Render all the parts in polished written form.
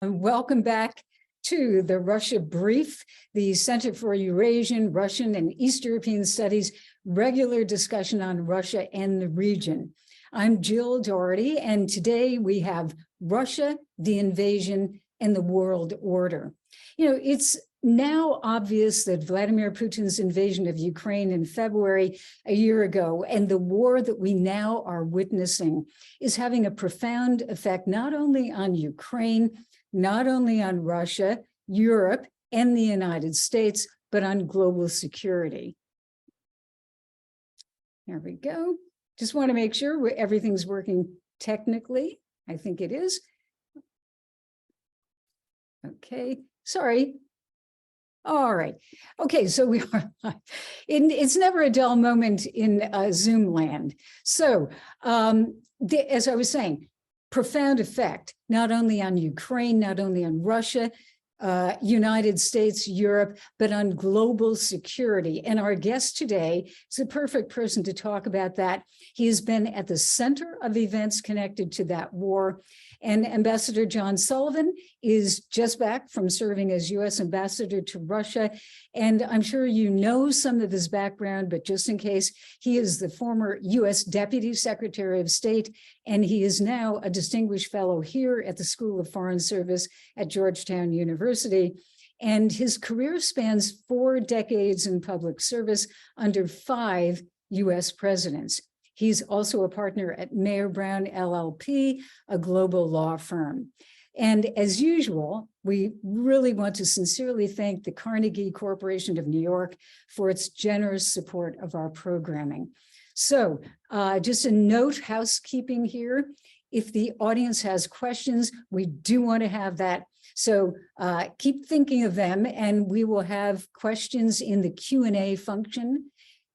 Welcome back to the Russia Brief, the Center for Eurasian, Russian, and East European Studies regular discussion on Russia and the region. I'm Jill Dougherty, and today we have Russia, the invasion, and the world order. You know, it's now obvious that Vladimir Putin's invasion of Ukraine in February a year ago and the war that we now are witnessing is having a profound effect not only on Ukraine, not only on Russia, Europe, and the United States, but on global security. There we go. Just want to make sure everything's working technically. I think it is. Okay, sorry. All right. Okay, so we are live. It's never a dull moment in Zoom land. So as I was saying, profound effect, not only on Ukraine, not only on Russia, United States, Europe, but on global security. And our guest today is a perfect person to talk about that. He has been at the center of events connected to that war. And Ambassador John Sullivan is just back from serving as U.S. Ambassador to Russia. And I'm sure you know some of his background, but just in case, he is the former U.S. Deputy Secretary of State, and he is now a distinguished fellow here at the School of Foreign Service at Georgetown University. And his career spans 4 decades in public service under 5 U.S. presidents. He's also a partner at Mayer Brown LLP, a global law firm. And as usual, we really want to sincerely thank the Carnegie Corporation of New York for its generous support of our programming. So just a note, housekeeping here. If the audience has questions, we do want to have that. So keep thinking of them, and we will have questions in the Q&A function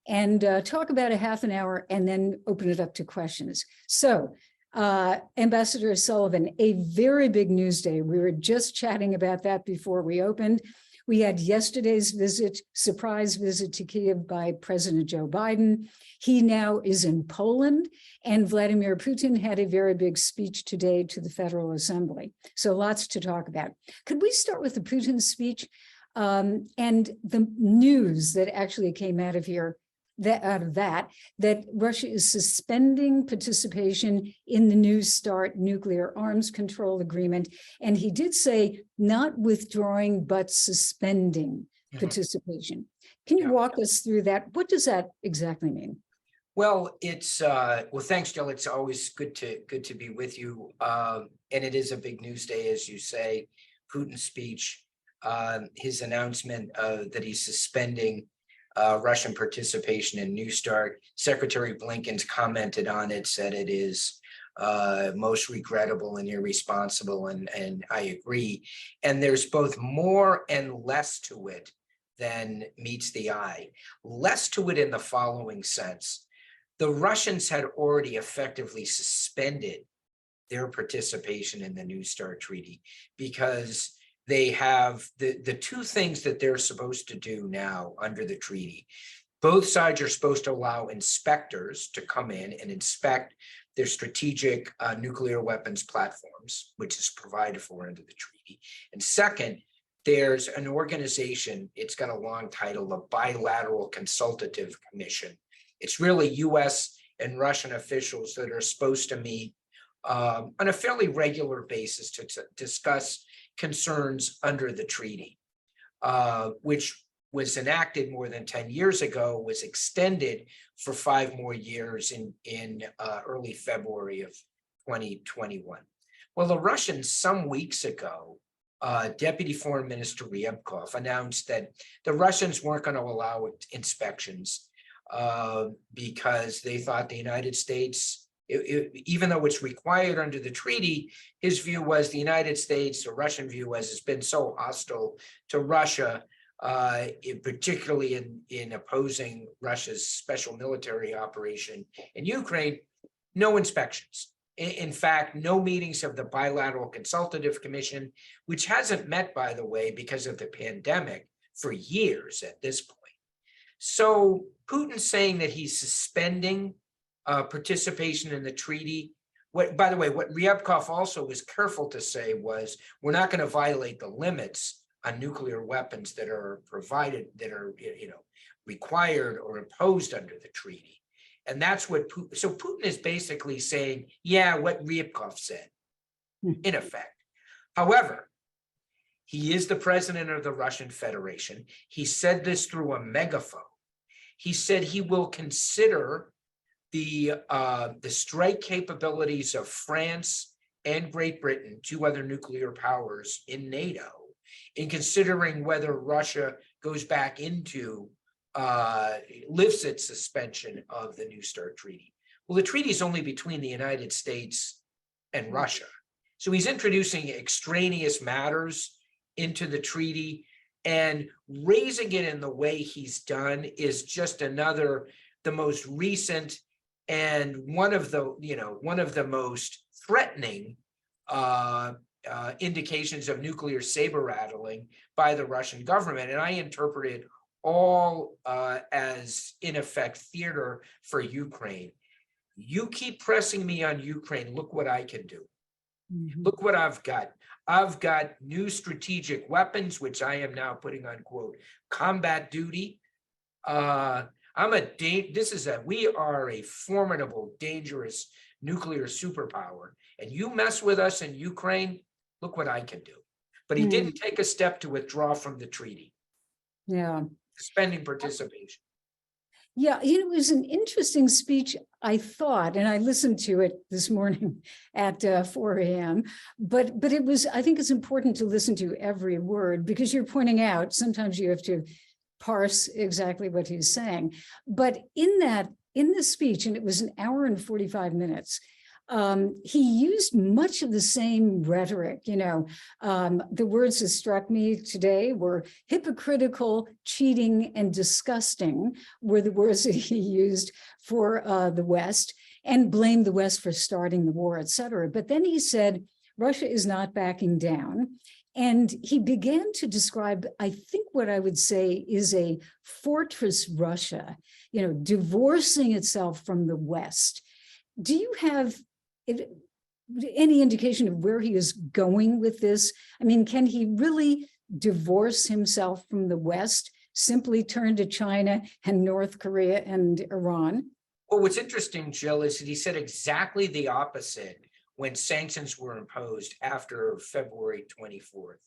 and talk about a half an hour and then open it up to questions. So Ambassador Sullivan, a very big news day. We were just chatting about that before we opened. We had yesterday's visit, surprise visit to Kiev by President Joe Biden. He now is in Poland, and Vladimir Putin had a very big speech today to the Federal Assembly. So lots to talk about. Could we start with the Putin speech and the news that actually came out of here, that Russia is suspending participation in the New START nuclear arms control agreement. And he did say not withdrawing, but suspending participation. Can you walk us through that? What does that exactly mean? Well, it's well, thanks, Jill. It's always good to be with you. And it is a big news day, as you say. Putin's speech, his announcement that he's suspending Russian participation in New START. Secretary Blinken's commented on it, said it is most regrettable and irresponsible, and I agree. And there's both more and less to it than meets the eye. Less to it in the following sense. The Russians had already effectively suspended their participation in the New START treaty because they have the 2 things that they're supposed to do now under the treaty. Both sides are supposed to allow inspectors to come in and inspect their strategic nuclear weapons platforms, which is provided for under the treaty. And second, there's an organization, it's got a long title, the Bilateral Consultative Commission. It's really US and Russian officials that are supposed to meet on a fairly regular basis to discuss concerns under the treaty, which was enacted more than 10 years ago, was extended for 5 more years in early February of 2021. Well, the Russians, some weeks ago, Deputy Foreign Minister Ryabkov announced that the Russians weren't going to allow inspections because they thought the United States, even though it's required under the treaty, his view was the United States, the Russian view was, has been so hostile to Russia, particularly in opposing Russia's special military operation in Ukraine, no inspections. In fact, no meetings of the Bilateral Consultative Commission, which hasn't met, by the way, because of the pandemic for years at this point. So Putin's saying that he's suspending participation in the treaty by the way, what Ryabkov also was careful to say was, we're not going to violate the limits on nuclear weapons that are provided, that are, required or imposed under the treaty. And that's what Putin, so Putin is basically saying, yeah, what Ryabkov said, in effect. However, he is the president of the Russian Federation. He said this through a megaphone. He said he will consider the strike capabilities of France and Great Britain, two other nuclear powers in NATO, in considering whether Russia goes back into, lifts its suspension of the New START treaty. Well, the treaty is only between the United States and Russia. So he's introducing extraneous matters into the treaty, and raising it in the way he's done is just another, the most recent and one of the most threatening indications of nuclear saber rattling by the Russian government. And I interpret it all as, in effect, theater for Ukraine. You keep pressing me on Ukraine, look what I can do. Look what I've got. I've got new strategic weapons, which I am now putting on, quote, combat duty. We are a formidable, dangerous nuclear superpower. And you mess with us in Ukraine, look what I can do. But he didn't take a step to withdraw from the treaty. Yeah. Suspending participation. Yeah, it was an interesting speech, I thought, and I listened to it this morning at 4 a.m. But it was, I think it's important to listen to every word, because you're pointing out sometimes you have to parse exactly what he's saying. But in the speech, and it was an hour and 45 minutes, he used much of the same rhetoric. The words that struck me today were hypocritical, cheating, and disgusting were the words that he used for the West, and blamed the West for starting the war, et cetera. But then he said, Russia is not backing down. And he began to describe, I think, what I would say is a fortress Russia, divorcing itself from the West. Do you have any indication of where he is going with this? I mean, can he really divorce himself from the West, simply turn to China and North Korea and Iran? Well, what's interesting, Jill, is that he said exactly the opposite when sanctions were imposed after February 24th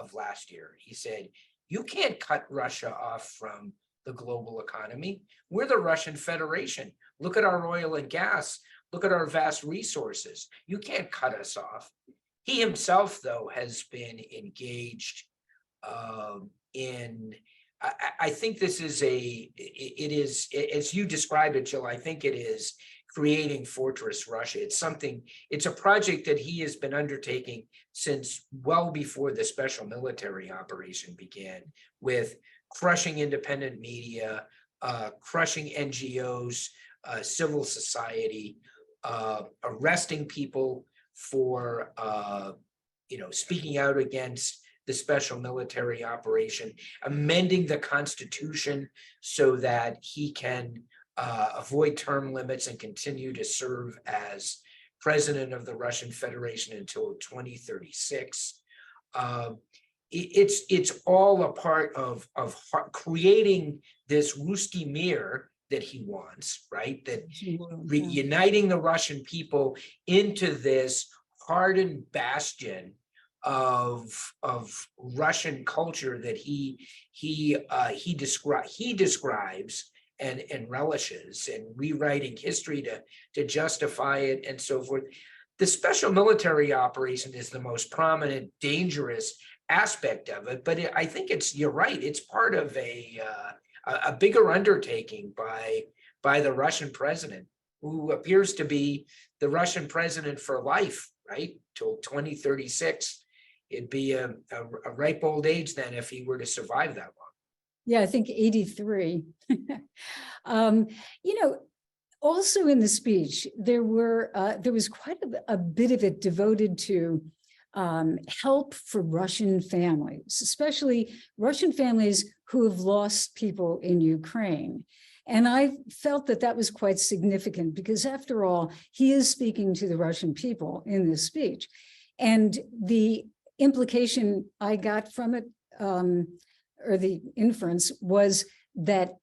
of last year. He said, you can't cut Russia off from the global economy. We're the Russian Federation. Look at our oil and gas. Look at our vast resources. You can't cut us off. He himself, though, has been engaged in, I think this is it is, as you described it, Jill, I think it is creating Fortress Russia. It's a project that he has been undertaking since well before the special military operation began, with crushing independent media, crushing NGOs, civil society, arresting people for speaking out against the special military operation, amending the Constitution so that he can avoid term limits and continue to serve as president of the Russian Federation until 2036. It's all a part of creating this Ruski Mir that he wants, right? That uniting the Russian people into this hardened bastion of Russian culture that he describes and relishes, and rewriting history to justify it and so forth. The special military operation is the most prominent, dangerous aspect of it, but I think you're right. It's part of a bigger undertaking by the Russin president, who appears to be the Russian president for life, right? Till 2036. It'd be a ripe old age then if he were to survive that long. Yeah, I think 83. Also in the speech, there was quite a bit of it devoted to help for Russian families, especially Russian families who have lost people in Ukraine. And I felt that that was quite significant because after all, he is speaking to the Russian people in this speech. And the implication I got from it, or the inference, was that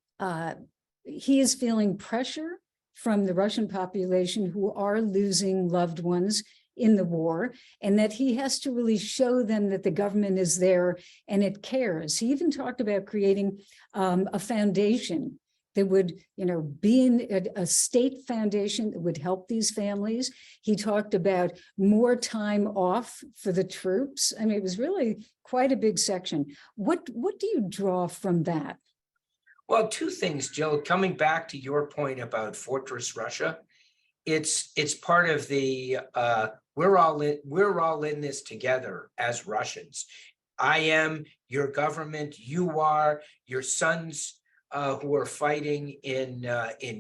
he is feeling pressure from the Russian population who are losing loved ones in the war, and that he has to really show them that the government is there and it cares. He even talked about creating a foundation that would, be in a state foundation that would help these families. He talked about more time off for the troops. I mean, it was really quite a big section. What do you draw from that? Well, two things, Jill. Coming back to your point about Fortress Russia, it's part of the we're all in this together as Russians. I am, your government, you are, your sons who are fighting in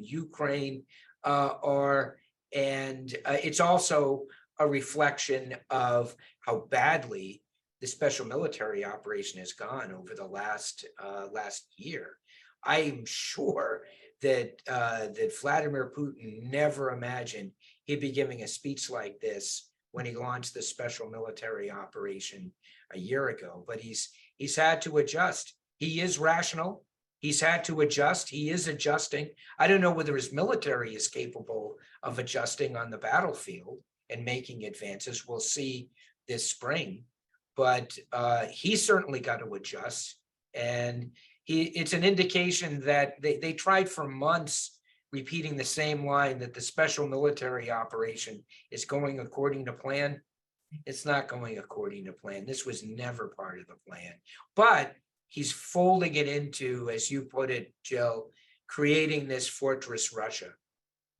Ukraine are, and it's also a reflection of how badly the special military operation has gone over the last year. I am sure that Vladimir Putin never imagined he'd be giving a speech like this when he launched the special military operation a year ago. But he's had to adjust. He is rational. He's had to adjust. He is adjusting. I don't know whether his military is capable of adjusting on the battlefield and making advances. We'll see this spring. But he certainly got to adjust. And it's an indication that they tried for months repeating the same line that the special military operation is going according to plan. It's not going according to plan. This was never part of the plan. But he's folding it into, as you put it, Jill, creating this Fortress Russia.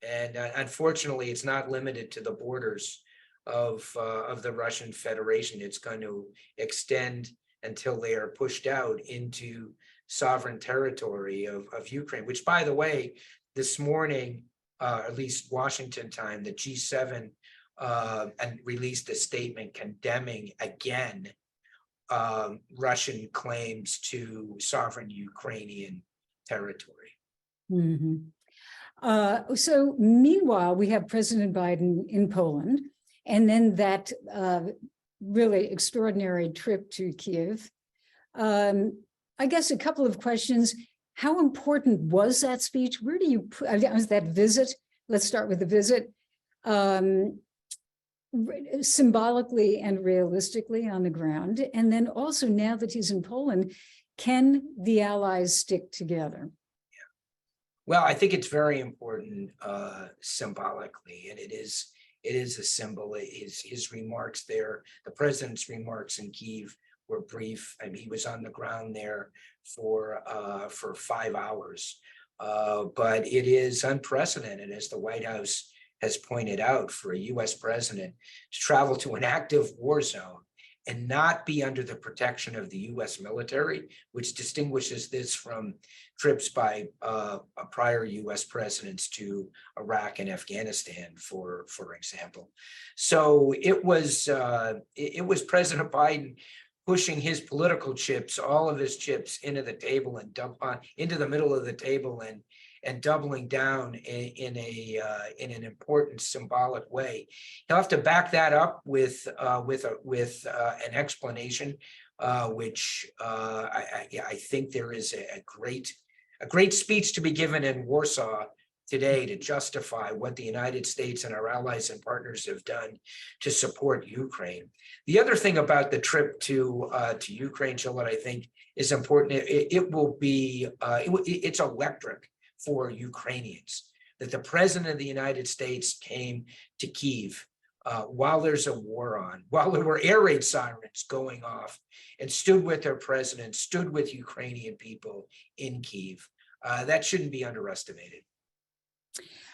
And unfortunately, it's not limited to the borders of the Russian Federation. It's going to extend until they are pushed out into sovereign territory of Ukraine, which, by the way, this morning, at least Washington time, the G7 and released a statement condemning again Russian claims to sovereign Ukrainian territory. Mm-hmm. So meanwhile, we have President Biden in Poland, and then that really extraordinary trip to Kiev. I guess a couple of questions. How important was that speech? Where do you put was that visit? Let's start with the visit. Symbolically and realistically on the ground. And then also, now that he's in Poland, can the Allies stick together? Yeah. Well, I think it's very important symbolically, and it is a symbol. His remarks there, the president's remarks in Kiev, were brief. I mean, he was on the ground there for 5 hours, but it is unprecedented, as the White House has pointed out, for a U.S. president to travel to an active war zone and not be under the protection of the U.S. military, which distinguishes this from trips by prior U.S. presidents to Iraq and Afghanistan, for example. So it was President Biden pushing his political chips, all of his chips, into the table and into the middle of the table, and doubling down in an important symbolic way. He'll have to back that up with an explanation, which I think there is a great speech to be given in Warsaw today to justify what the United States and our allies and partners have done to support Ukraine. The other thing about the trip to Ukraine, Jill, that I think is important, it's electric for Ukrainians that the president of the United States came to Kiev while there's a war on, while there were air raid sirens going off, and stood with their president, stood with Ukrainian people in Kiev. That shouldn't be underestimated.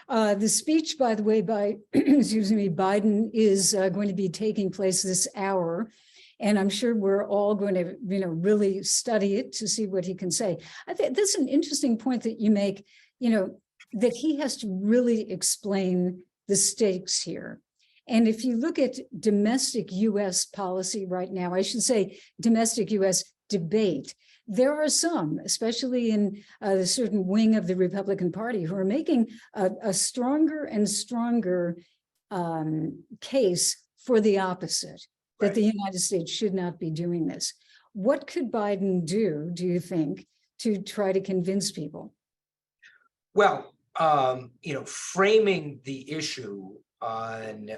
The speech, by the way, by Biden is going to be taking place this hour, and I'm sure we're all going to, really study it to see what he can say. I think that's an interesting point that you make. That he has to really explain the stakes here. And if you look at domestic U.S. policy right now, I should say domestic U.S. debate, there are some, especially in a certain wing of the Republican Party, who are making a stronger and stronger case for the opposite, that the United States should not be doing this. What could Biden do you think, to try to convince people? Well, framing the issue on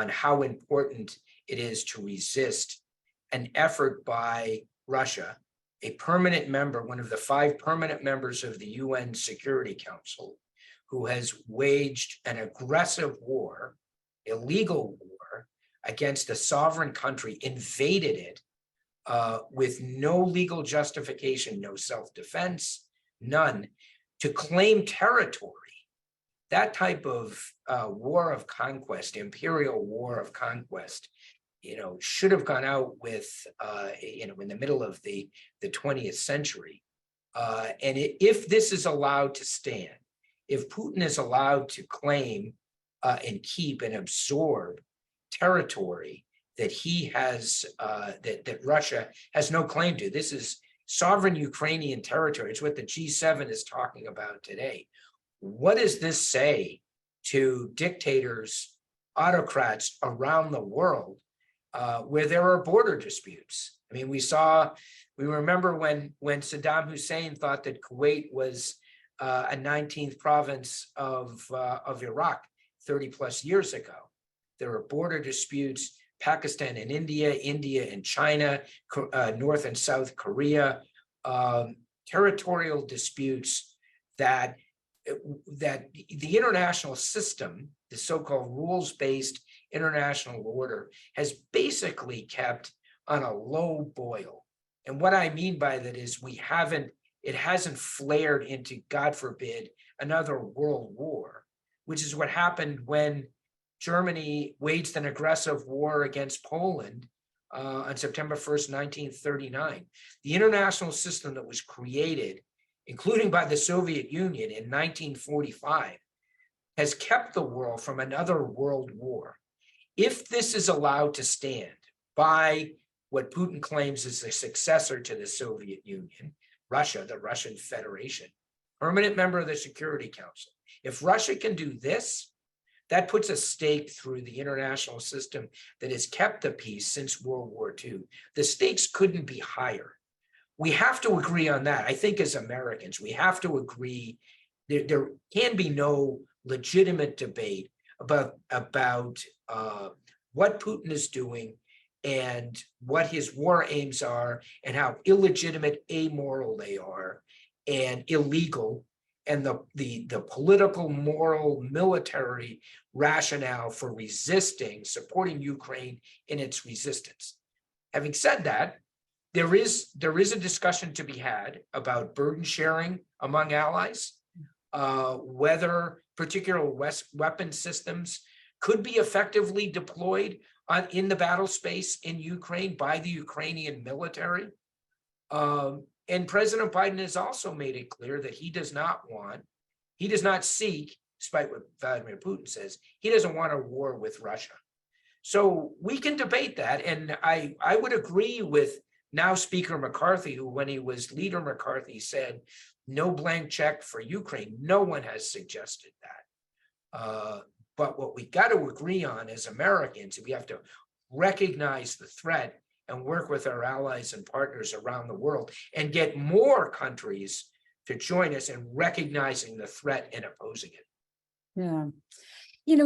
how important it is to resist an effort by Russia, a permanent member, one of the 5 permanent members of the UN Security Council, who has waged an aggressive war, illegal war, against a sovereign country, invaded it with no legal justification, no self-defense, none, to claim territory. That type of war of conquest, imperial war of conquest, should have gone out with, in the middle of the 20th century. And if this is allowed to stand, if Putin is allowed to claim and keep and absorb territory that he has, that Russia has no claim to, this is sovereign Ukrainian territory. It's what the G7 is talking about today. What does this say to dictators, autocrats around the world where there are border disputes? I mean, we remember when Saddam Hussein thought that Kuwait was a 19th province of Iraq 30 plus years ago. There are border disputes, Pakistan and India, India and China, North and South Korea, territorial disputes that the international system, the so-called rules-based international order, has basically kept on a low boil. And what I mean by that is it hasn't flared into, God forbid, another world war, which is what happened when Germany waged an aggressive war against Poland on September 1st, 1939. The international system that was created, including by the Soviet Union in 1945, has kept the world from another world war. If this is allowed to stand by what Putin claims is the successor to the Soviet Union, Russia, the Russian Federation, permanent member of the Security Council, if Russia can do this, that puts a stake through the international system that has kept the peace since World War II. The stakes couldn't be higher. We have to agree on that. I think as Americans, we have to agree there can be no legitimate debate about what Putin is doing and what his war aims are and how illegitimate, amoral they are and illegal, and the political, moral, military rationale for supporting Ukraine in its resistance. Having said that, there is a discussion to be had about burden sharing among allies, whether particular weapon systems could be effectively deployed in the battle space in Ukraine by the Ukrainian military. And President Biden has also made it clear that he does not seek, despite what Vladimir Putin says, he doesn't want a war with Russia. So we can debate that. And I would agree with now Speaker McCarthy, who when he was leader McCarthy said, no blank check for Ukraine. No one has suggested that. But what we got to agree on as Americans, we have to recognize the threat and work with our allies and partners around the world and get more countries to join us in recognizing the threat and opposing it. Yeah.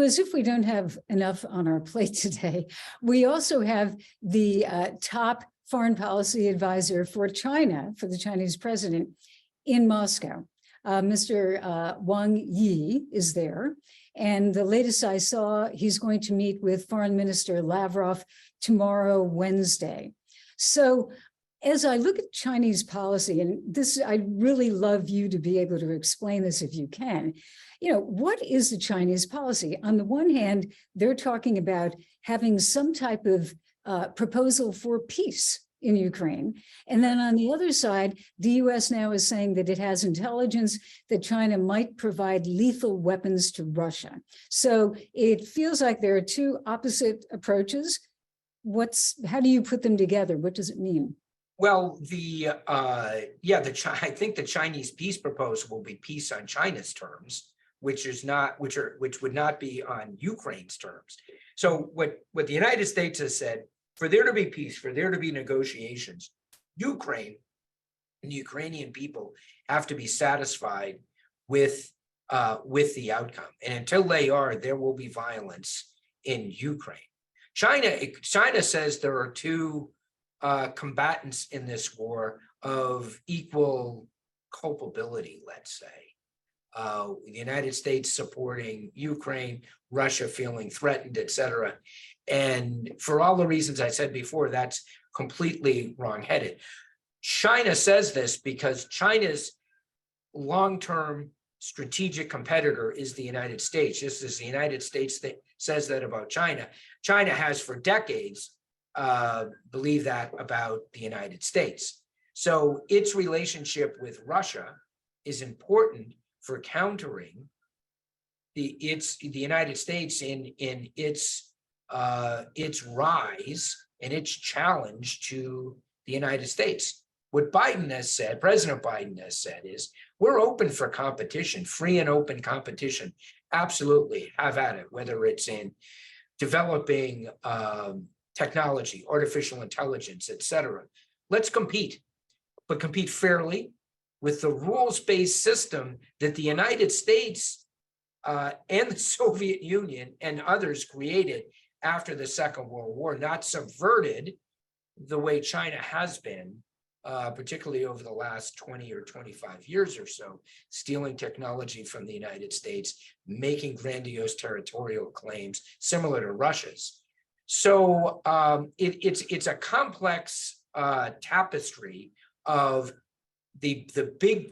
As if we don't have enough on our plate today, we also have the top foreign policy advisor for China, for the Chinese president in Moscow. Mr. Wang Yi is there. And the latest I saw, he's going to meet with Foreign Minister Lavrov tomorrow, Wednesday. So as I look at Chinese policy, and this, I'd really love you to be able to explain this if you can, what is the Chinese policy? On the one hand, they're talking about having some type of proposal for peace in Ukraine. And then on the other side, the US now is saying that it has intelligence that China might provide lethal weapons to Russia. So it feels like there are two opposite approaches. How do you put them together? What does it mean? Well, I think the Chinese peace proposal will be peace on China's terms, which would not be on Ukraine's terms. So what the United States has said, for there to be peace, for there to be negotiations, Ukraine and the Ukrainian people have to be satisfied with the outcome. And until they are, there will be violence in Ukraine. China says there are two combatants in this war of equal culpability, let's say. The United States supporting Ukraine, Russia feeling threatened, et cetera. And for all the reasons I said before, that's completely wrongheaded. China says this because China's long-term strategic competitor is the United States. Just as the United States says that about China, China has for decades believed that about the United States. So its relationship with Russia is important for countering the United States in its rise and its challenge to the United States. What Biden has said, President Biden has said, is we're open for competition, free and open competition. Absolutely, have at it, whether it's in developing technology, artificial intelligence, et cetera. Let's compete, but compete fairly with the rules-based system that the United States and the Soviet Union and others created after the Second World War, not subverted the way China has been, particularly over the last 20 or 25 years or so, stealing technology from the United States, making grandiose territorial claims similar to Russia's. So it's a complex tapestry of the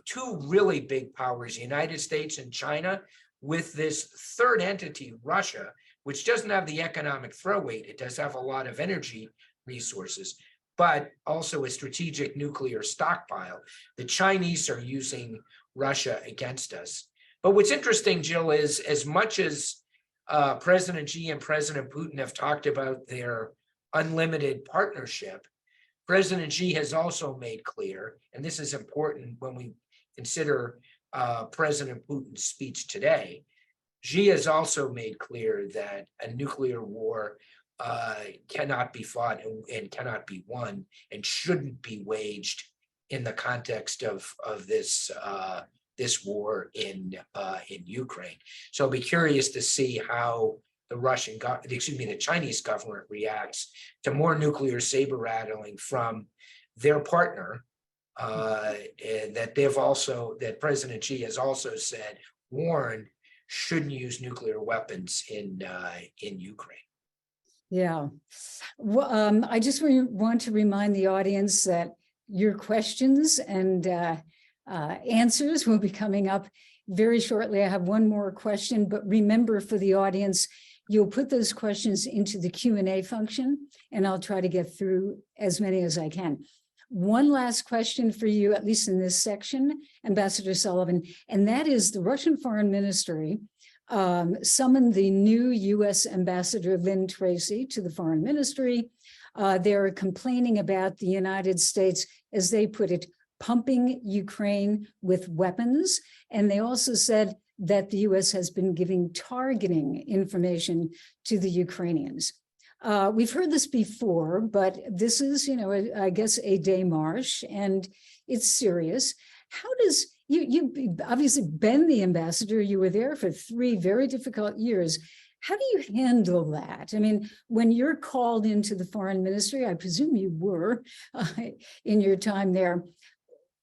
two really big powers, United States and China, with this third entity, Russia, which doesn't have the economic throw weight. It does have a lot of energy resources, but also a strategic nuclear stockpile. The Chinese are using Russia against us. But what's interesting, Jill, is as much as President Xi and President Putin have talked about their unlimited partnership, President Xi has also made clear, and this is important when we consider President Putin's speech today, Xi has also made clear that a nuclear war cannot be fought and cannot be won and shouldn't be waged in the context of this war in Ukraine. So I'll be curious to see how the Chinese government reacts to more nuclear saber rattling from their partner, and that President Xi has also said, warned, shouldn't use nuclear weapons in Ukraine. Yeah. Well, I just want to remind the audience that your questions and answers will be coming up very shortly. I have one more question, but remember, for the audience, you'll put those questions into the Q&A function, and I'll try to get through as many as I can. One last question for you, at least in this section, Ambassador Sullivan, and that is the Russian Foreign Ministry summoned the new U.S. Ambassador Lynn Tracy to the Foreign Ministry. They're complaining about the United States, as they put it, pumping Ukraine with weapons. And they also said that the U.S. has been giving targeting information to the Ukrainians. We've heard this before, but this is, I guess, a démarche, and it's serious. How does you obviously been the ambassador? You were there for 3 very difficult years. How do you handle that? I mean, when you're called into the foreign ministry, I presume you were in your time there.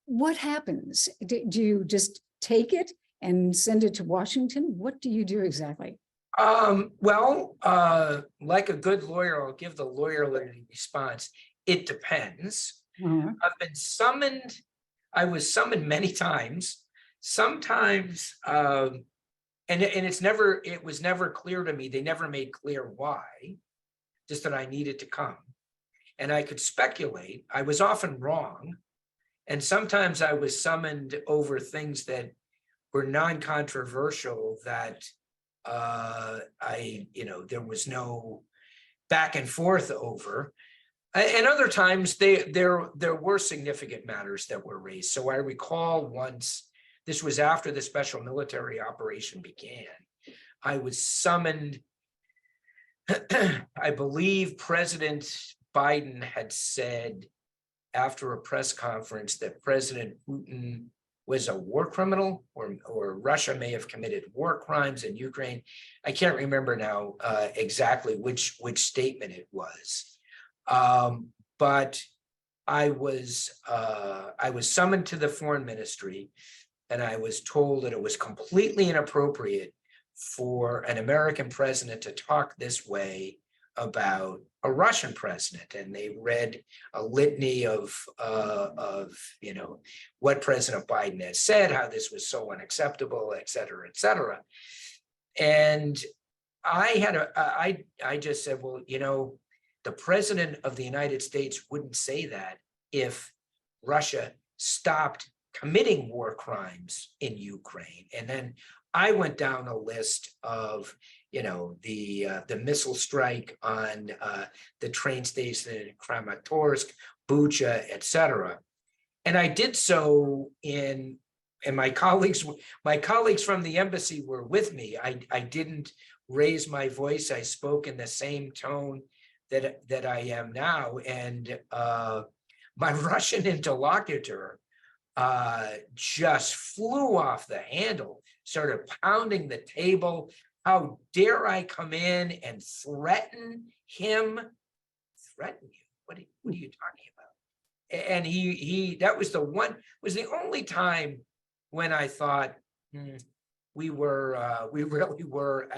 What happens? Do you just take it and send it to Washington? What do you do exactly? Well, like a good lawyer, I'll give the lawyerly response. It depends. I've been summoned. I was summoned many times. Sometimes, and it was never clear to me. They never made clear why, just that I needed to come. And I could speculate. I was often wrong. And sometimes I was summoned over things that were non-controversial, that there was no back and forth over. And other times there were significant matters that were raised. So I recall once, this was after the special military operation began, I was summoned. I believe President Biden had said after a press conference that President Putin was a war criminal, or Russia may have committed war crimes in Ukraine. I can't remember now exactly which statement it was. But I was summoned to the foreign ministry, and I was told that it was completely inappropriate for an American president to talk this way about a Russian president. And they read a litany of what President Biden had said, how this was so unacceptable, et cetera, et cetera. And I just said, well, the president of the United States wouldn't say that if Russia stopped committing war crimes in Ukraine. And then I went down a list of, the missile strike on the train station in Kramatorsk, Bucha, et cetera. And I did so and my colleagues from the embassy were with me. I didn't raise my voice. I spoke in the same tone that I am now. And my Russian interlocutor just flew off the handle, started pounding the table. How dare I come in and threaten him? Threaten you? What are you talking about? And that was the only time when I thought we really were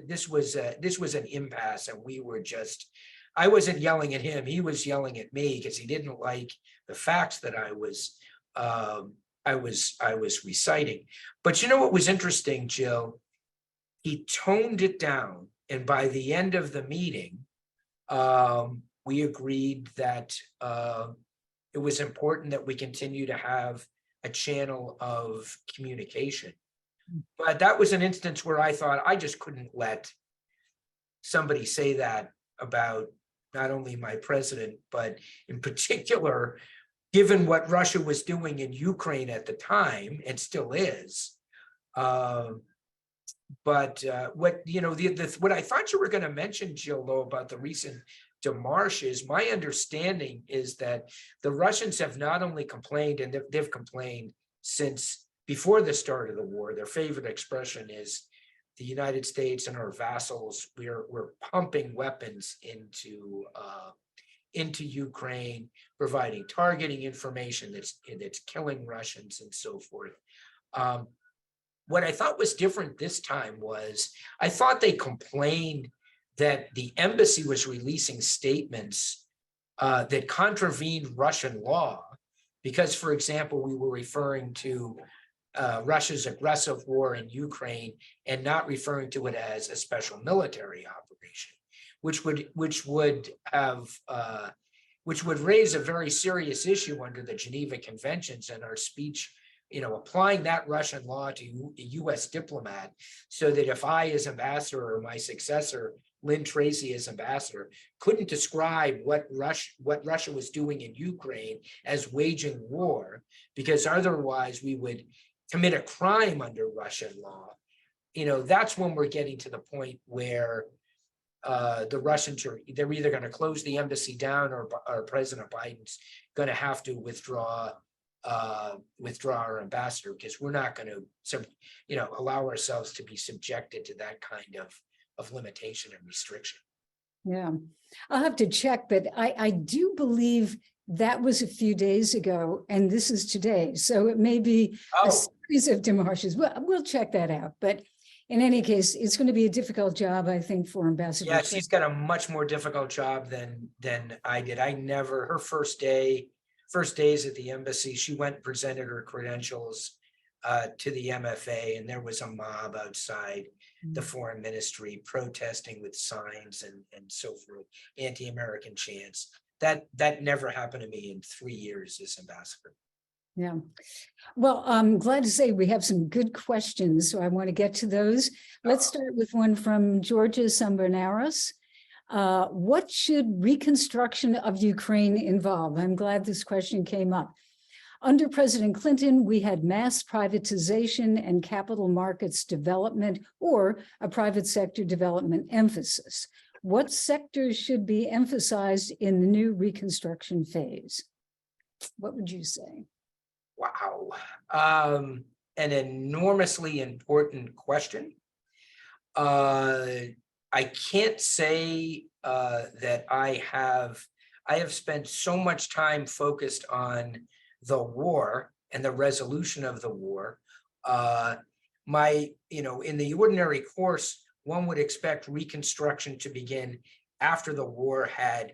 this was an impasse, and we were just, I wasn't yelling at him, he was yelling at me because he didn't like the facts that I was reciting. But what was interesting, Jill? He toned it down, and by the end of the meeting, we agreed that it was important that we continue to have a channel of communication. But that was an instance where I thought I just couldn't let somebody say that about not only my president, but in particular, given what Russia was doing in Ukraine at the time, and still is. But what I thought you were going to mention, Jill, though, about the recent demarche is, my understanding is that the Russians have not only complained, and they've complained since before the start of the war. Their favorite expression is, the United States and our vassals, we're pumping weapons into Ukraine, providing targeting information that's killing Russians and so forth. What I thought was different this time was, I thought they complained that the embassy was releasing statements that contravened Russian law, because, for example, we were referring to Russia's aggressive war in Ukraine and not referring to it as a special military operation, which would raise a very serious issue under the Geneva Conventions, and our speech, applying that Russian law to a U.S. diplomat, so that if I, as ambassador, or my successor, Lynn Tracy, as ambassador, couldn't describe what Russia was doing in Ukraine as waging war, because otherwise we would commit a crime under Russian law. That's when we're getting to the point where the Russians they're either going to close the embassy down, or President Biden's going to have to withdraw our ambassador, because we're not going to allow ourselves to be subjected to that kind of limitation and restriction. Yeah, I'll have to check, but I do believe that was a few days ago, and this is today. So it may be a series of demarches. We'll check that out. But in any case, it's going to be a difficult job, I think, for Ambassador. Yeah, she's got a much more difficult job than I did. Her first days at the embassy, she went and presented her credentials to the MFA, and there was a mob outside the foreign ministry protesting with signs and so forth, anti-American chants. That never happened to me in 3 years as ambassador. Yeah. Well, I'm glad to say we have some good questions, so I want to get to those. Let's start with one from Georgia Sambonaris. What should reconstruction of Ukraine involve? I'm glad this question came up. Under President Clinton, we had mass privatization and capital markets development, or a private sector development emphasis. What sectors should be emphasized in the new reconstruction phase? What would you say? Wow. An enormously important question. I can't say that I have spent so much time focused on the war and the resolution of the war. In the ordinary course, one would expect reconstruction to begin after the war had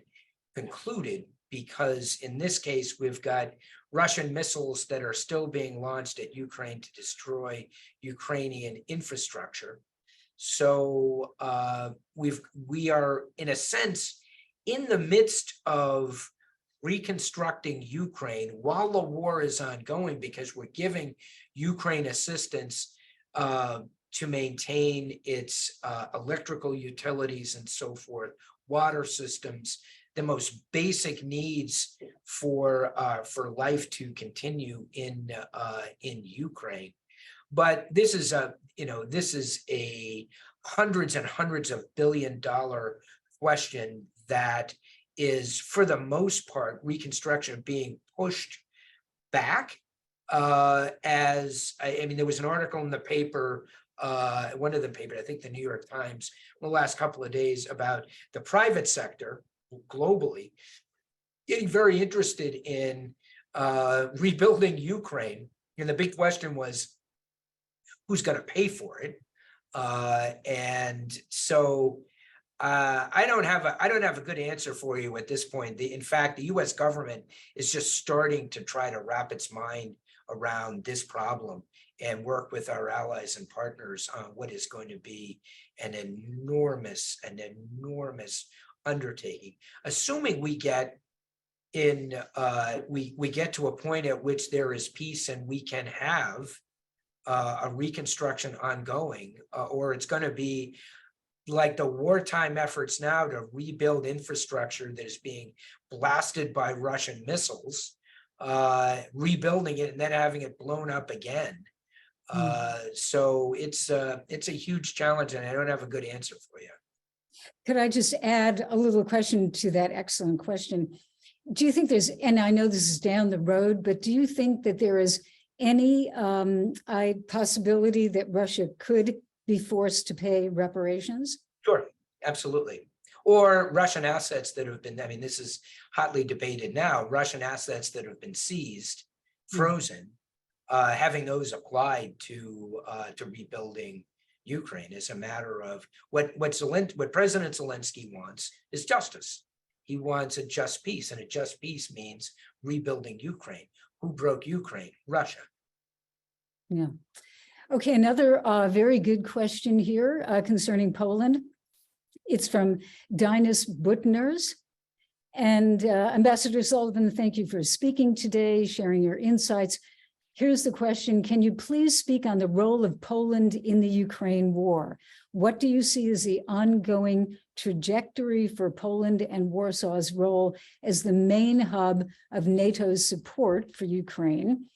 concluded, because in this case, we've got Russian missiles that are still being launched at Ukraine to destroy Ukrainian infrastructure. So we are, in a sense, in the midst of reconstructing Ukraine while the war is ongoing, because we're giving Ukraine assistance to maintain its electrical utilities and so forth, water systems, the most basic needs for life to continue in Ukraine. But this is a hundreds and hundreds of $billion question that is, for the most part, reconstruction being pushed back. There was an article in the paper, one of the papers, I think the New York Times, in the last couple of days, about the private sector globally getting very interested in rebuilding Ukraine. And the big question was, who's going to pay for it? And so I don't have a good answer for you at this point. In fact, the U.S. government is just starting to try to wrap its mind around this problem and work with our allies and partners on what is going to be an enormous undertaking. Assuming we get we get to a point at which there is peace and we can have a reconstruction ongoing, or it's going to be like the wartime efforts now to rebuild infrastructure that is being blasted by Russian missiles, rebuilding it and then having it blown up again. So it's a huge challenge, and I don't have a good answer for you. Could I just add a little question to that excellent question? Do you think there's, and I know this is down the road, but do you think that there is any possibility that Russia could be forced to pay reparations? Sure, absolutely. Or Russian assets that have been, this is hotly debated now, Russian assets that have been seized, frozen, having those applied to rebuilding Ukraine is a matter of what President Zelensky wants is justice. He wants a just peace, and a just peace means rebuilding Ukraine. Who broke Ukraine? Russia. Yeah. Okay, another very good question here concerning Poland. It's from Dinas Butners. And Ambassador Sullivan, thank you for speaking today, sharing your insights. Here's the question. Can you please speak on the role of Poland in the Ukraine war? What do you see as the ongoing trajectory for Poland and Warsaw's role as the main hub of NATO's support for Ukraine?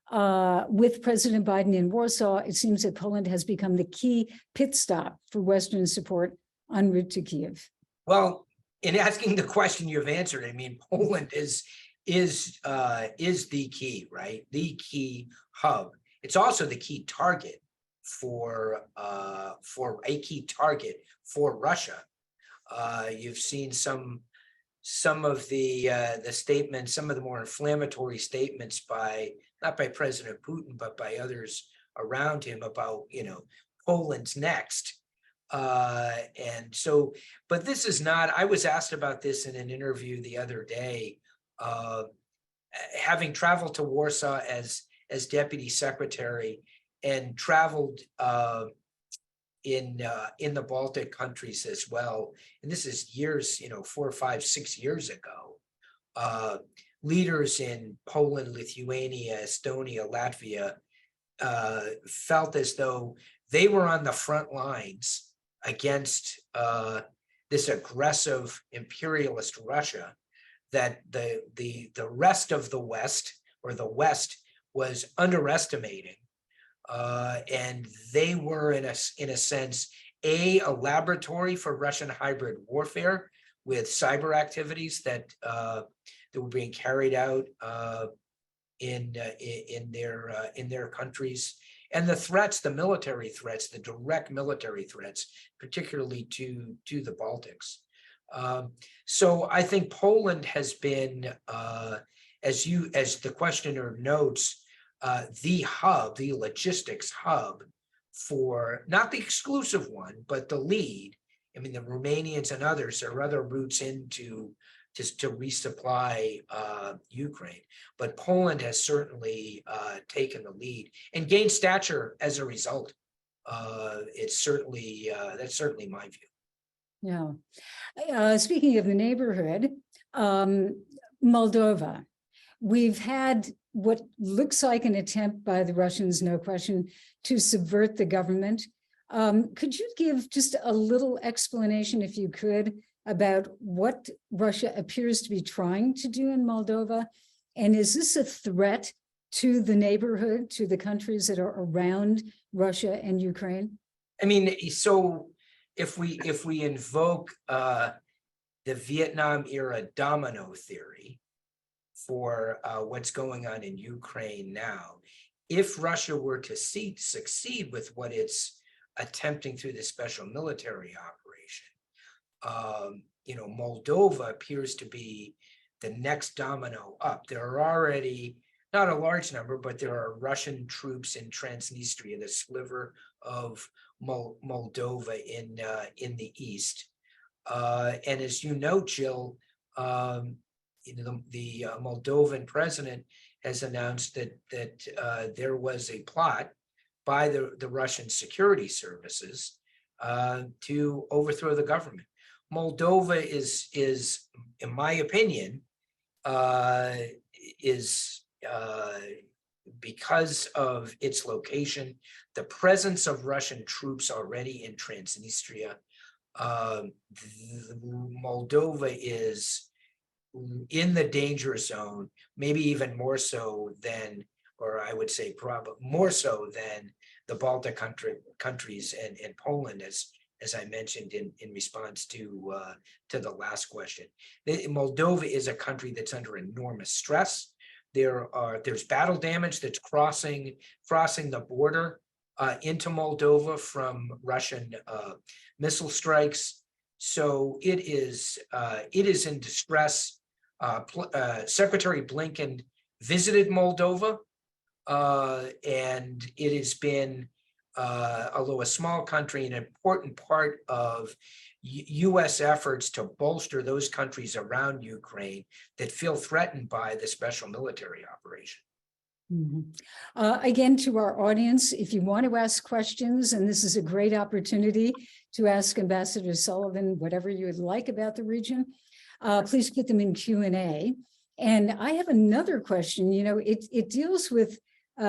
With President Biden in Warsaw, it seems that Poland has become the key pit stop for Western support en route to Kiev. Well, in asking the question you've answered, Poland is the key, right? The key hub. It's also the key target for Russia. You've seen some of the statements, some of the more inflammatory statements not by President Putin, but by others around him about, Poland's next. And so, but this is not, I was asked about this in an interview the other day, having traveled to Warsaw as deputy secretary and traveled in the Baltic countries as well. And this is years, 4, 5, 6 years ago. Leaders in Poland, Lithuania, Estonia, Latvia felt as though they were on the front lines against this aggressive imperialist Russia that the rest of the West, or the West, was underestimating. And they were in a sense a laboratory for Russian hybrid warfare with cyber activities that were being carried out in their countries, and the threats, the military threats, the direct military threats, particularly to the Baltics. So I think Poland has been, as the questioner notes, the hub, the logistics hub for, not the exclusive one, but the lead. I mean, the Romanians and others are other routes into just to resupply Ukraine, but Poland has certainly taken the lead and gained stature as a result. It's certainly that's certainly my view. Yeah. Speaking of the neighborhood, Moldova, we've had what looks like an attempt by the Russians, no question, to subvert the government. Could you give just a little explanation, if you could, about what Russia appears to be trying to do in Moldova? And is this a threat to the neighborhood, to the countries that are around Russia and Ukraine? I mean, so if we invoke the Vietnam era domino theory for what's going on in Ukraine now, if Russia were to succeed with what it's attempting through the special military operation, Moldova appears to be the next domino up. There are already not a large number, but there are Russian troops in Transnistria, the sliver of Moldova in the east. And as you know, Jill, the Moldovan president has announced that there was a plot by the Russian security services to overthrow the government. Moldova is in my opinion, because of its location, the presence of Russian troops already in Transnistria, Moldova is in the danger zone, maybe even more so than, or I would say probably more so than the Baltic countries and Poland, as I mentioned in response to the last question. Moldova is a country that's under enormous stress. There's battle damage that's crossing the border into Moldova from Russian missile strikes. So it is in distress. Secretary Blinken visited Moldova, and it has been, although a small country, an important part of U.S. efforts to bolster those countries around Ukraine that feel threatened by the special military operation. Mm-hmm. Again, to our audience, if you want to ask questions, and this is a great opportunity to ask Ambassador Sullivan whatever you would like about the region, please put them in Q&A. And I have another question. It deals with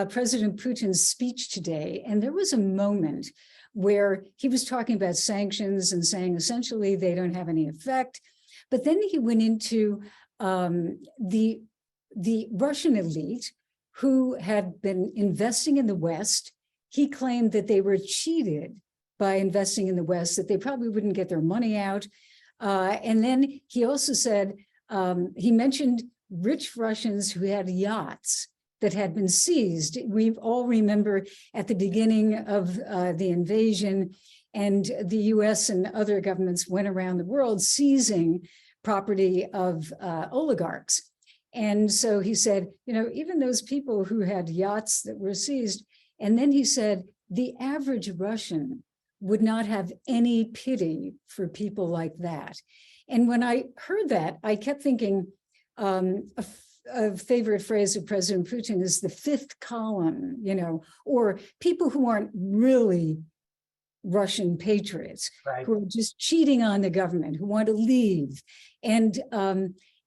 President Putin's speech today, and there was a moment where he was talking about sanctions and saying essentially they don't have any effect. But then he went into the Russian elite who had been investing in the West. He claimed that they were cheated by investing in the West, that they probably wouldn't get their money out. And then he also said, he mentioned rich Russians who had yachts that had been seized. We all remember at the beginning of the invasion, and the US and other governments went around the world seizing property of oligarchs. And so he said, even those people who had yachts that were seized, and then he said, the average Russian would not have any pity for people like that. And when I heard that, I kept thinking, a favorite phrase of President Putin is the fifth column, or people who aren't really Russian patriots, right, who are just cheating on the government, who want to leave. And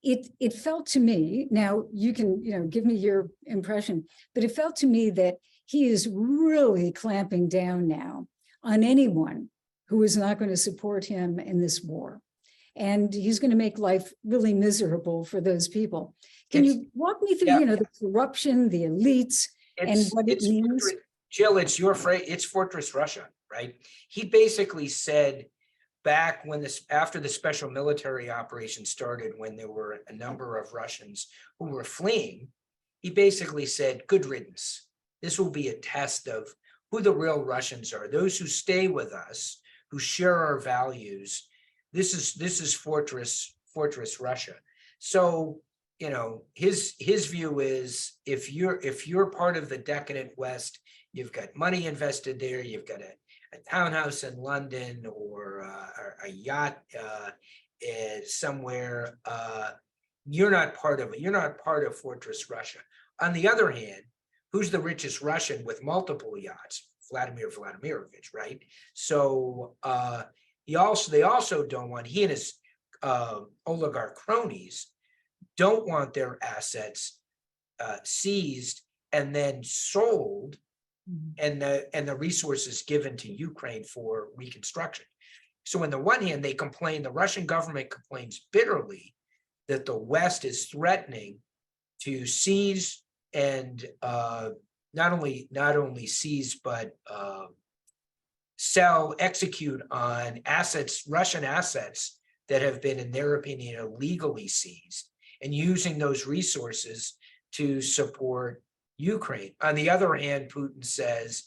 it felt to me, now you can give me your impression, but it felt to me that he is really clamping down now on anyone who is not going to support him in this war. And he's going to make life really miserable for those people. Can you walk me through, Yeah. the corruption, the elites, and what it means? Jill, it's your phrase, it's Fortress Russia, right? He basically said back when after the special military operation started, when there were a number of Russians who were fleeing, he basically said, good riddance. This will be a test of who the real Russians are, those who stay with us, who share our values. This is Fortress Russia. So, his view is if you're part of the decadent West, you've got money invested there, you've got a townhouse in London or a yacht somewhere, you're not part of it. You're not part of Fortress Russia. On the other hand, who's the richest Russian with multiple yachts? Vladimir Vladimirovich, right? So they also don't want, he and his oligarch cronies don't want their assets seized and then sold, and the resources given to Ukraine for reconstruction. So on the one hand, the Russian government complains bitterly that the West is threatening to seize and not only seize, but execute on Russian assets that have been, in their opinion, illegally seized, and using those resources to support Ukraine. On the other hand, Putin says,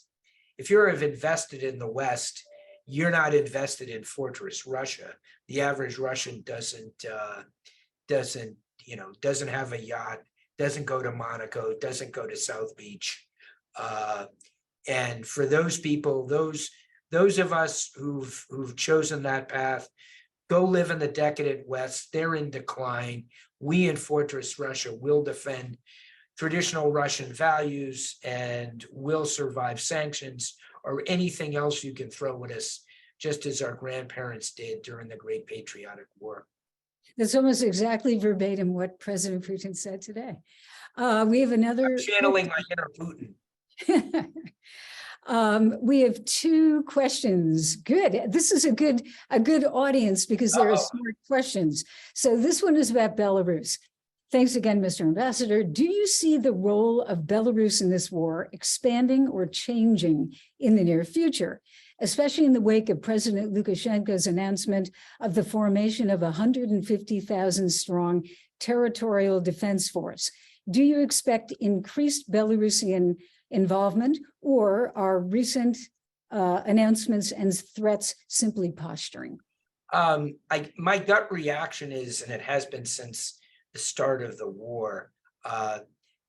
if you're invested in the West, you're not invested in Fortress Russia. The average Russian doesn't have a yacht, doesn't go to Monaco, doesn't go to South Beach. And for those people, those of us who've chosen that path, go live in the decadent West. They're in decline. We in Fortress Russia will defend traditional Russian values and will survive sanctions or anything else you can throw at us, just as our grandparents did during the Great Patriotic War. That's almost exactly verbatim what President Putin said today. We have another. I'm channeling my inner Putin. We have two questions. Good. This is a good audience because there are smart questions. So this one is about Belarus. Thanks again, Mr. Ambassador. Do you see the role of Belarus in this war expanding or changing in the near future, especially in the wake of President Lukashenko's announcement of the formation of a 150,000 strong territorial defense force? Do you expect increased Belarusian involvement, or are recent announcements and threats simply posturing? My gut reaction is, and it has been since the start of the war,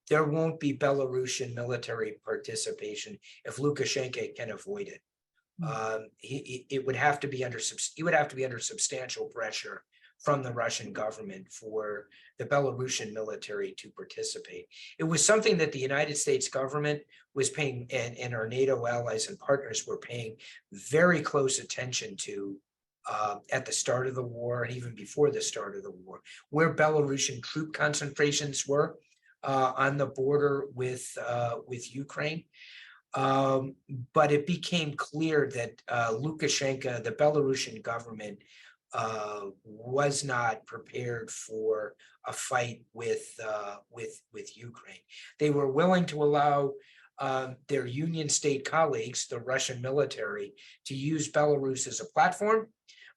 there won't be Belarusian military participation if Lukashenko can avoid it. It would have to be under substantial pressure from the Russian government for the Belarusian military to participate. It was something that the United States government was paying, and our NATO allies and partners were paying very close attention to at the start of the war and even before the start of the war, where Belarusian troop concentrations were on the border with Ukraine. But it became clear that Lukashenko, the Belarusian government, was not prepared for a fight with Ukraine. They were willing to allow their Union state colleagues, the Russian military, to use Belarus as a platform,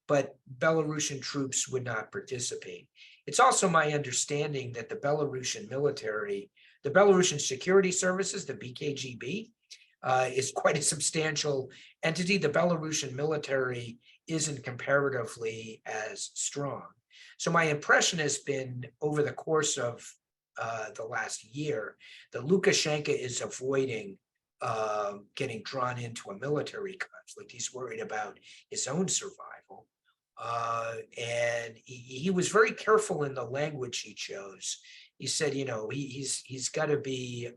but Belarusian troops would not participate. It's also my understanding that the Belarusian military, the Belarusian security services, the BKGB, is quite a substantial entity. The Belarusian military isn't comparatively as strong. So my impression has been over the course of the last year that Lukashenko is avoiding getting drawn into a military conflict. He's worried about his own survival. And he was very careful in the language he chose. He said, he's got to be,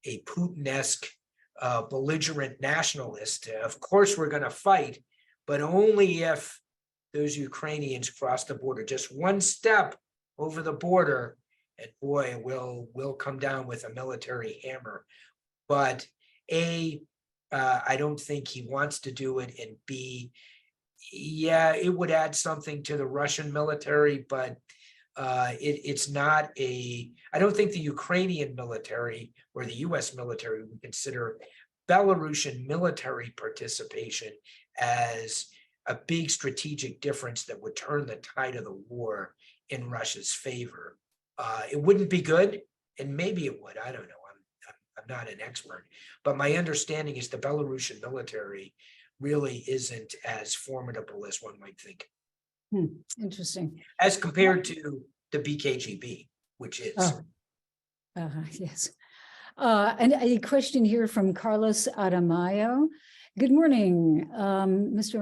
a Putin-esque belligerent nationalist. Of course, we're going to fight, but only if those Ukrainians cross the border, just one step over the border, and boy, we'll come down with a military hammer. But a I don't think he wants to do it. And B, yeah, it would add something to the Russian military, but it's not I don't think the Ukrainian military or the US military would consider Belarusian military participation as a big strategic difference that would turn the tide of the war in Russia's favor. It wouldn't be good, and maybe it would. I don't know. I'm not an expert, but my understanding is the Belarusian military really isn't as formidable as one might think. Interesting. As compared to the BKGB, which is. Yes. And a question here from Carlos Adamayo. Good morning, Mr.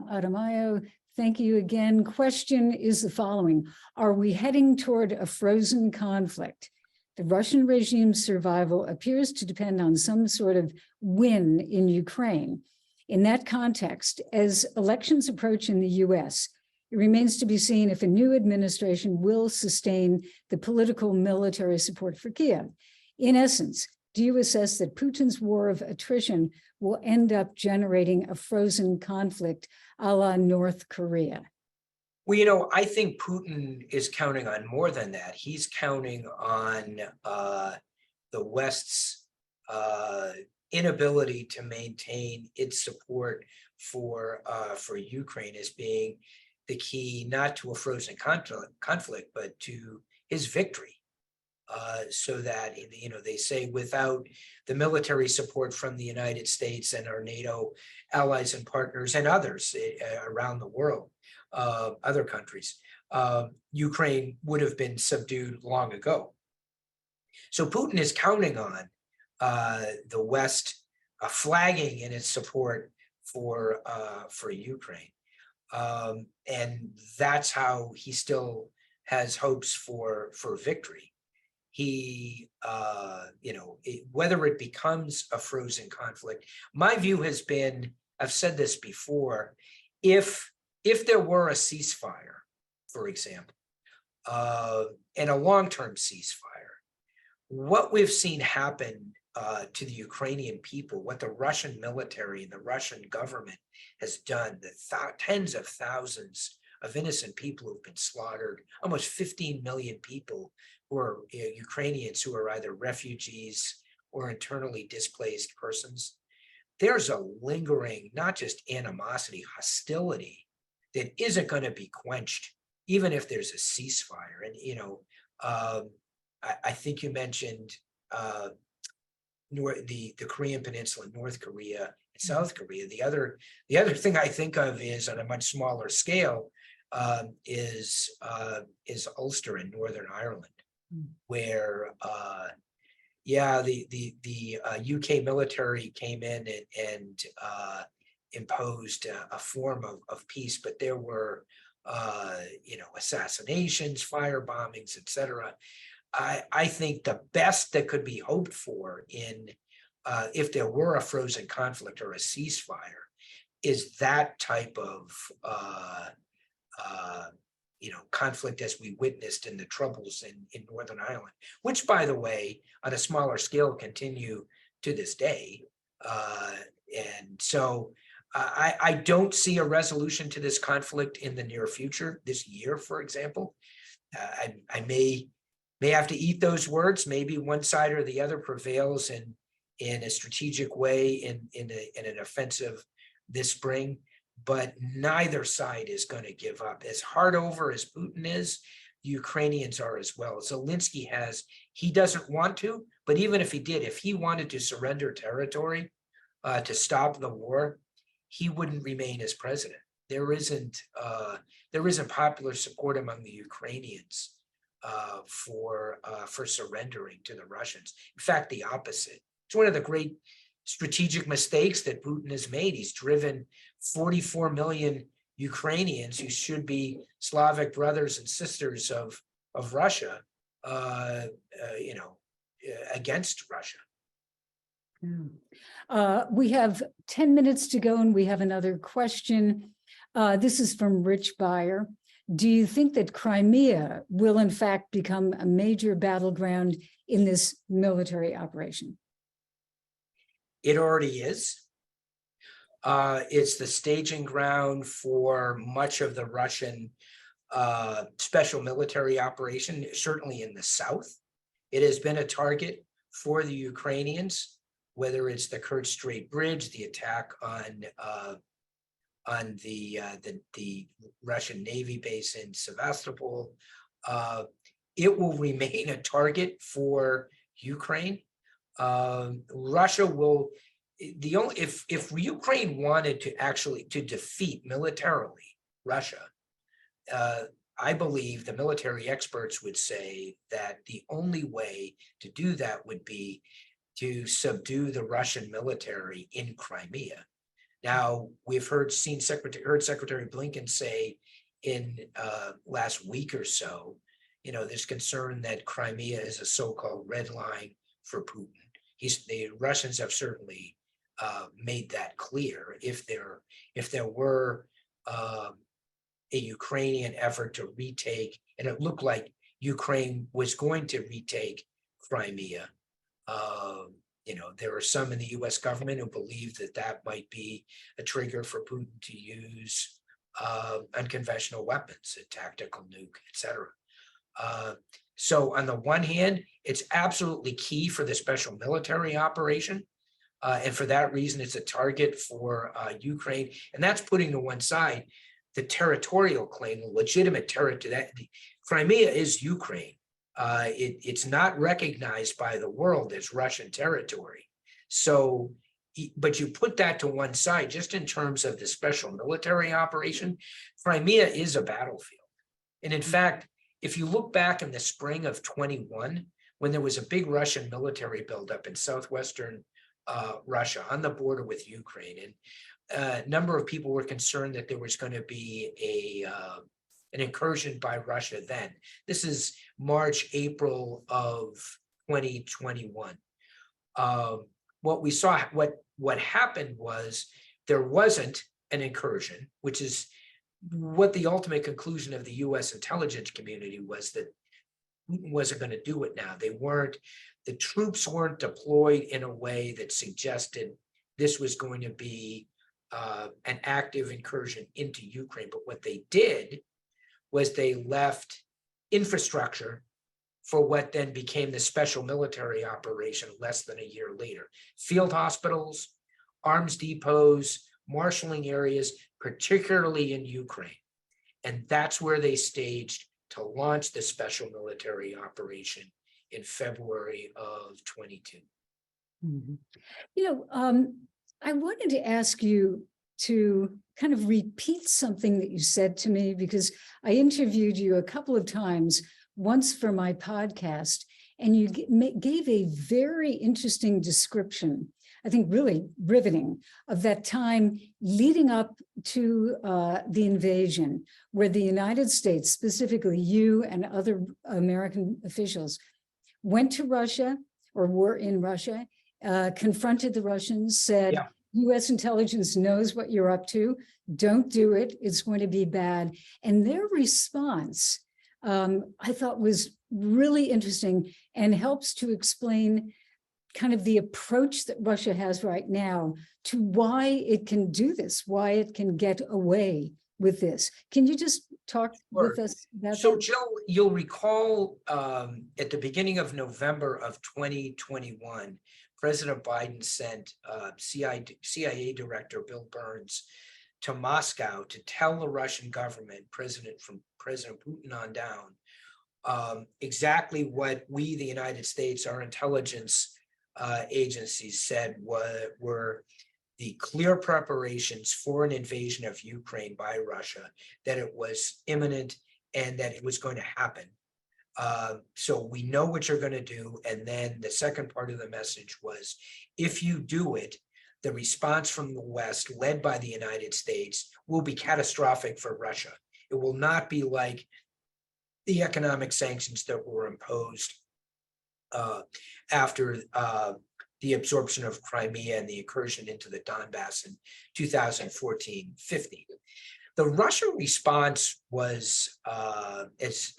Adamayo. Thank you again. Question is the following. Are we heading toward a frozen conflict? The Russian regime's survival appears to depend on some sort of win in Ukraine. In that context, as elections approach in the US, it remains to be seen if a new administration will sustain the political military support for Kiev. In essence, do you assess that Putin's war of attrition will end up generating a frozen conflict a la North Korea? Well, I think Putin is counting on more than that. He's counting on the West's inability to maintain its support for Ukraine as being the key, not to a frozen conflict, but to his victory. So that, they say without the military support from the United States and our NATO allies and partners and others around the world, other countries, Ukraine would have been subdued long ago. So Putin is counting on the West flagging in its support for Ukraine. And that's how he still has hopes for victory. He, whether it becomes a frozen conflict, my view has been, I've said this before, if there were a ceasefire, for example, and a long-term ceasefire, what we've seen happen to the Ukrainian people, what the Russian military and the Russian government has done, the tens of thousands of innocent people who've been slaughtered, almost 15 million people who are Ukrainians who are either refugees or internally displaced persons. There's a lingering, not just animosity, hostility that isn't going to be quenched, even if there's a ceasefire. And, I think you mentioned the Korean Peninsula, North Korea and South Korea. The other thing I think of is on a much smaller scale is Ulster in Northern Ireland, where the UK military came in and imposed a form of peace, but there were assassinations, fire bombings, etc. I think the best that could be hoped for in if there were a frozen conflict or a ceasefire is that type of conflict as we witnessed in the Troubles in Northern Ireland, which, by the way, on a smaller scale continue to this day. And so I don't see a resolution to this conflict in the near future, this year, for example. I may have to eat those words. Maybe one side or the other prevails in a strategic way in an offensive this spring, but neither side is going to give up. As hard over as Putin is, the Ukrainians are as well. Zelensky he doesn't want to, but even if he did, if he wanted to surrender territory to stop the war, he wouldn't remain as president. There isn't popular support among the Ukrainians for surrendering to the Russians. In fact, the opposite. It's one of the great strategic mistakes that Putin has made. He's driven 44 million Ukrainians who should be Slavic brothers and sisters of Russia, against Russia. We have 10 minutes to go, and we have another question. This is from Rich Beyer. Do you think that Crimea will in fact become a major battleground in this military operation? It already is. It's the staging ground for much of the Russian special military operation, certainly in the south. It has been a target for the Ukrainians, whether it's the Kerch Strait Bridge, the attack on the Russian Navy base in Sevastopol. It will remain a target for Ukraine. Russia will, if Ukraine wanted to actually to defeat militarily Russia, I believe the military experts would say that the only way to do that would be to subdue the Russian military in Crimea. Now, we've heard Secretary Blinken say in last week or so, there's concern that Crimea is a so-called red line for Putin. The Russians have certainly made that clear. If there were a Ukrainian effort to retake, and it looked like Ukraine was going to retake Crimea, there are some in the U.S. government who believe that might be a trigger for Putin to use unconventional weapons, a tactical nuke, etc. So on the one hand, it's absolutely key for the special military operation. And for that reason, it's a target for Ukraine. And that's putting to one side the territorial claim, the legitimate territory. That Crimea is Ukraine. It's not recognized by the world as Russian territory. So, but you put that to one side, just in terms of the special military operation, Crimea is a battlefield. And in fact, if you look back in the spring of 21, when there was a big Russian military buildup in southwestern Russia on the border with Ukraine, and a number of people were concerned that there was going to be an incursion by Russia then. This is March, April of 2021. What we saw, what happened was there wasn't an incursion, which is what the ultimate conclusion of the U.S. intelligence community was, that Putin wasn't going to do it now. The troops weren't deployed in a way that suggested this was going to be an active incursion into Ukraine. But what they did was they left infrastructure for what then became the special military operation less than a year later. Field hospitals, arms depots, marshaling areas, particularly in Ukraine. And that's where they staged to launch the special military operation in February of 22. Mm-hmm. I wanted to ask you to kind of repeat something that you said to me, because I interviewed you a couple of times, once for my podcast, and you gave a very interesting description, I think really riveting, of that time leading up to the invasion, where the United States, specifically you and other American officials, went to Russia or were in Russia, confronted the Russians, said, yeah, U.S. intelligence knows what you're up to. Don't do it. It's going to be bad. And their response, I thought, was really interesting and helps to explain kind of the approach that Russia has right now to why it can do this, why it can get away with this. Can you just talk with us about that? So, Jill, you'll recall at the beginning of November of 2021, President Biden sent CIA Director Bill Burns to Moscow to tell the Russian government, from President Putin on down, exactly what we, the United States, our intelligence agencies said were the clear preparations for an invasion of Ukraine by Russia, that it was imminent and that it was going to happen. So we know what you're going to do. And then the second part of the message was, if you do it, the response from the West, led by the United States, will be catastrophic for Russia. It will not be like the economic sanctions that were imposed after the absorption of Crimea and the incursion into the Donbass in 2014-15. The Russian response was, as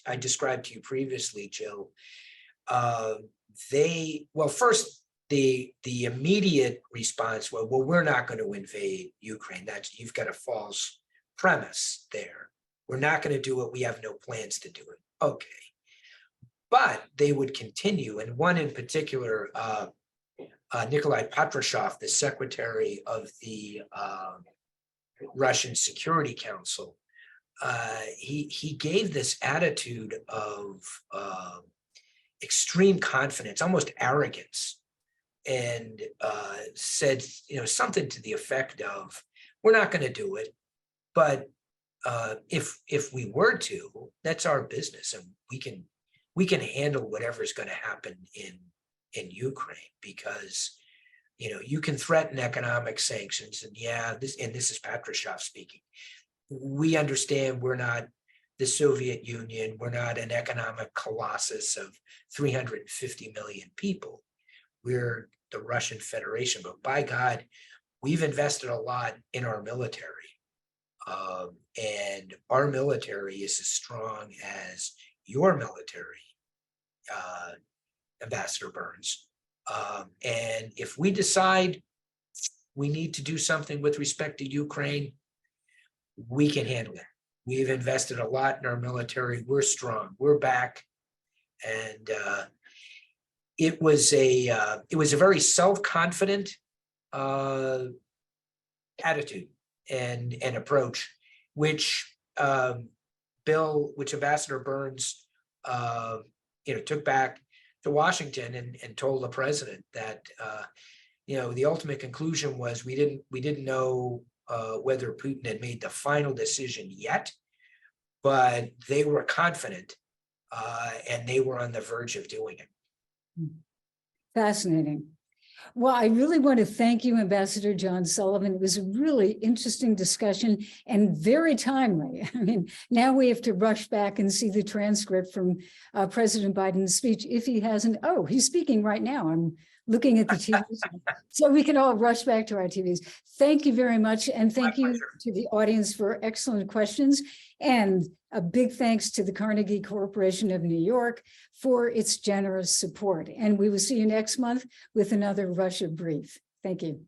I described to you previously, Jill, first, the immediate response was, well, we're not going to invade Ukraine. You've got a false premise there. We're not going to do it. We have no plans to do it. Okay. But they would continue. And one in particular, Nikolai Patrushev, the secretary of the Russian Security Council, he gave this attitude of extreme confidence, almost arrogance, and said, something to the effect of, "We're not going to do it, but if we were to, that's our business, and we can handle whatever's going to happen in Ukraine, because you can threaten economic sanctions, and this is Patrushev speaking. We understand we're not the Soviet Union, we're not an economic colossus of 350 million people. We're the Russian Federation, but by God, we've invested a lot in our military. And our military is as strong as your military, Ambassador Burns. And if we decide we need to do something with respect to Ukraine, we can handle it. We've invested a lot in our military. We're strong. We're back." And it was a very self-confident attitude and approach, which Ambassador Burns took back to Washington and told the president that the ultimate conclusion was we didn't know whether Putin had made the final decision yet, but they were confident and they were on the verge of doing it. Fascinating. Well, I really want to thank you, Ambassador John Sullivan. It was a really interesting discussion and very timely. I mean, now we have to rush back and see the transcript from President Biden's speech, if he hasn't. Oh, he's speaking right now. I'm looking at the TV. So we can all rush back to our TVs. Thank you very much. And thank you to the audience for excellent questions. And a big thanks to the Carnegie Corporation of New York for its generous support. And we will see you next month with another Russia Brief. Thank you.